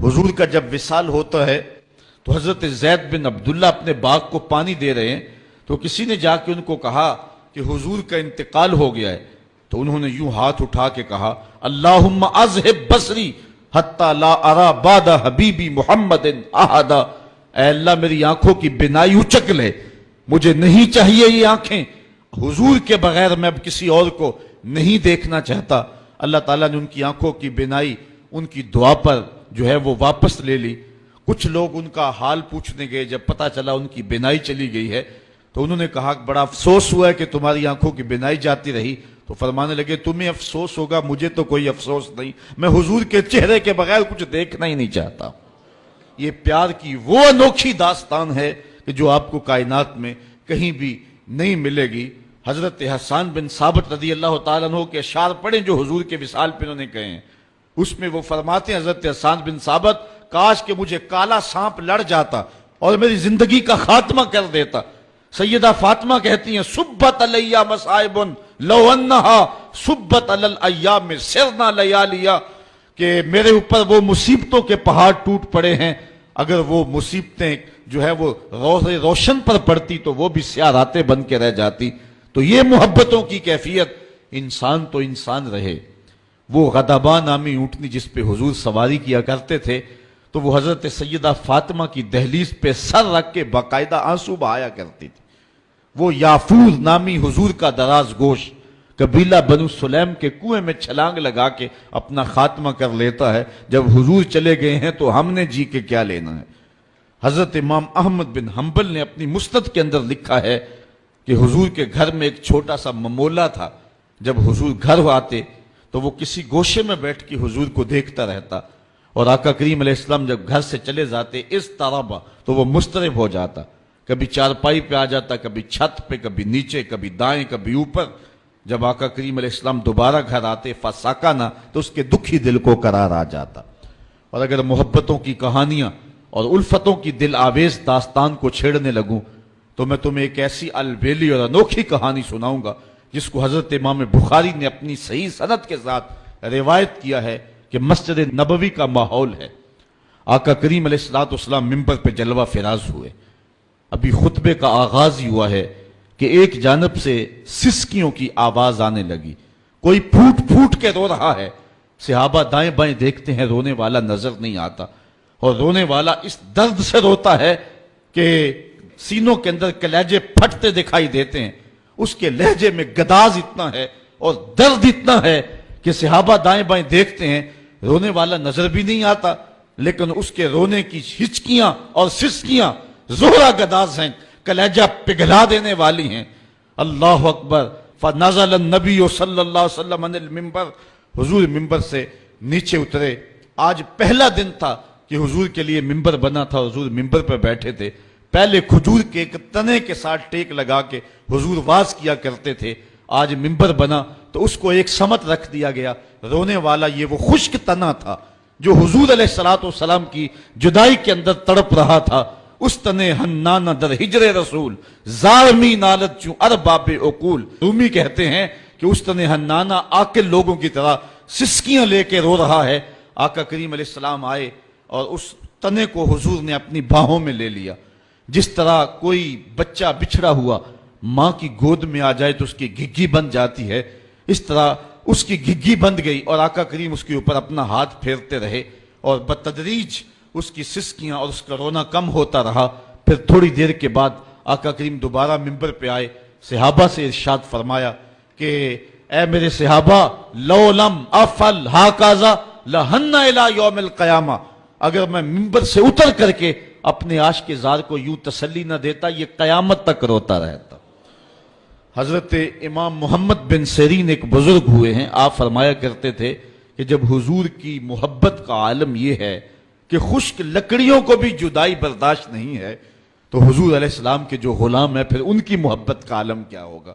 حضور کا جب وصال ہوتا ہے تو حضرت زید بن عبداللہ اپنے باغ کو پانی دے رہے ہیں تو کسی نے جا کے ان کو کہا کہ حضور کا انتقال ہو گیا ہے، تو انہوں نے یوں ہاتھ اٹھا کے کہا اللہم اذہب بصری حتی لا ارا بعد حبیبی محمد احدا، اے اللہ میری آنکھوں کی بینائی اچک لے، مجھے نہیں چاہیے یہ آنکھیں، حضور کے بغیر میں اب کسی اور کو نہیں دیکھنا چاہتا۔ اللہ تعالیٰ نے ان کی آنکھوں کی بینائی ان کی دعا پر جو ہے وہ واپس لے لی۔ کچھ لوگ ان کا حال پوچھنے گئے، جب پتہ چلا ان کی بینائی چلی گئی ہے تو انہوں نے کہا بڑا افسوس ہوا ہے کہ تمہاری آنکھوں کی بینائی جاتی رہی، تو فرمانے لگے تمہیں افسوس ہوگا، مجھے تو کوئی افسوس نہیں، میں حضور کے چہرے کے بغیر کچھ دیکھنا ہی نہیں چاہتا۔ یہ پیار کی وہ انوکھی داستان ہے کہ جو آپ کو کائنات میں کہیں بھی نہیں ملے گی۔ حضرت حسان بن ثابت رضی اللہ تعالیٰ عنہ کے اشعار پڑھیں جو حضور کے وصال پہ انہوں نے کہے ہیں، اس میں وہ فرماتے ہیں حضرت حسان بن ثابت کاش کہ مجھے کالا سانپ لڑ جاتا اور میری زندگی کا خاتمہ کر دیتا۔ سیدہ فاطمہ کہتی ہیں سبت علیہ مصائب لو انہا سبت علی الایام سرنا لیالیا، کہ میرے اوپر وہ مصیبتوں کے پہاڑ ٹوٹ پڑے ہیں، اگر وہ مصیبتیں جو ہے وہ روشن پر پڑتی تو وہ بھی سیاہ راتیں بن کے رہ جاتی۔ تو یہ محبتوں کی کیفیت، انسان تو انسان رہے۔ وہ غضبہ نامی اونٹنی جس پہ حضور سواری کیا کرتے تھے تو وہ حضرت سیدہ فاطمہ کی دہلیز پہ سر رکھ کے باقاعدہ آنسو بہایا کرتی تھی۔ وہ یافور نامی حضور کا دراز گوش قبیلہ بنو سلیم کے کنویں میں چھلانگ لگا کے اپنا خاتمہ کر لیتا ہے، جب حضور چلے گئے ہیں تو ہم نے جی کے کیا لینا ہے۔ حضرت امام احمد بن حنبل نے اپنی مسند کے اندر لکھا ہے کہ حضور کے گھر میں ایک چھوٹا سا ممولا تھا، جب حضور گھر آتے تو وہ کسی گوشے میں بیٹھ کے حضور کو دیکھتا رہتا، اور آقا کریم علیہ السلام جب گھر سے چلے جاتے اس طرح تو وہ مضطرب ہو جاتا، کبھی چارپائی پہ آ جاتا، کبھی چھت پہ، کبھی نیچے، کبھی دائیں، کبھی اوپر۔ جب آقا کریم علیہ السلام دوبارہ گھر آتے فساکانہ تو اس کے دکھی دل کو قرار آ جاتا۔ اور اگر محبتوں کی کہانیاں اور الفتوں کی دل آویز داستان کو چھیڑنے لگوں تو میں تمہیں ایک ایسی البیلی اور انوکھی کہانی سناؤں گا جس کو حضرت امام بخاری نے اپنی صحیح سند کے ساتھ روایت کیا ہے کہ مسجد نبوی کا ماحول ہے۔ آقا کریم علیہ السلام منبر پہ جلوہ فراز ہوئے، ابھی خطبے کا آغاز ہی ہوا ہے کہ ایک جانب سے سسکیوں کی آواز آنے لگی، کوئی پھوٹ پھوٹ کے رو رہا ہے۔ صحابہ دائیں بائیں دیکھتے ہیں، رونے والا نظر نہیں آتا، اور رونے والا اس درد سے روتا ہے کہ سینوں کے اندر کلیجے پھٹتے دکھائی دیتے ہیں۔ اس کے لہجے میں گداز اتنا ہے اور درد اتنا ہے کہ صحابہ دائیں بائیں دیکھتے ہیں، رونے والا نظر بھی نہیں آتا، لیکن اس کے رونے کی ہچکیاں اور سسکیاں زہرا گداز ہیں، کلیجہ پگھلا دینے والی ہیں۔ اللہ اکبر۔ فنزل النبی صلی اللہ علیہ وسلم عن المنبر، حضور منبر سے نیچے اترے۔ آج پہلا دن تھا کہ حضور کے لیے منبر بنا تھا، حضور منبر پر بیٹھے تھے۔ پہلے کھجور کے ایک تنے کے ساتھ ٹیک لگا کے حضور واز کیا کرتے تھے، آج منبر بنا تو اس کو ایک سمت رکھ دیا گیا۔ رونے والا یہ وہ خشک تنا تھا جو حضور علیہ السلام کی جدائی کے اندر تڑپ رہا تھا۔ اس تنے حنانہ در ہجر رسول زارمی نالت چوں ارباب عقول، رومی کہتے ہیں کہ اس تنے حنانہ عاقل لوگوں کی طرح سسکیاں لے کے رو رہا ہے۔ آقا کریم علیہ السلام آئے اور اس تنے کو حضور نے اپنی باہوں میں لے لیا۔ جس طرح کوئی بچہ بچھڑا ہوا ماں کی گود میں آ جائے تو اس کی گھگی بن جاتی ہے، اس طرح اس کی گھگی بند گئی اور آقا کریم اس کے اوپر اپنا ہاتھ پھیرتے رہے، اور بتدریج اس کی سسکیاں اور اس کا رونا کم ہوتا رہا۔ پھر تھوڑی دیر کے بعد آقا کریم دوبارہ منبر پہ آئے، صحابہ سے ارشاد فرمایا کہ اے میرے صحابہ لو لم افعل ہاکذا لہن الی یوم القیامہ، اگر میں منبر سے اتر کر کے اپنے عاشق زار کو یوں تسلی نہ دیتا یہ قیامت تک روتا رہتا۔ حضرت امام محمد بن سیرین ایک بزرگ ہوئے ہیں، آپ فرمایا کرتے تھے کہ جب حضور کی محبت کا عالم یہ ہے کہ خشک لکڑیوں کو بھی جدائی برداشت نہیں ہے تو حضور علیہ السلام کے جو غلام ہیں پھر ان کی محبت کا عالم کیا ہوگا۔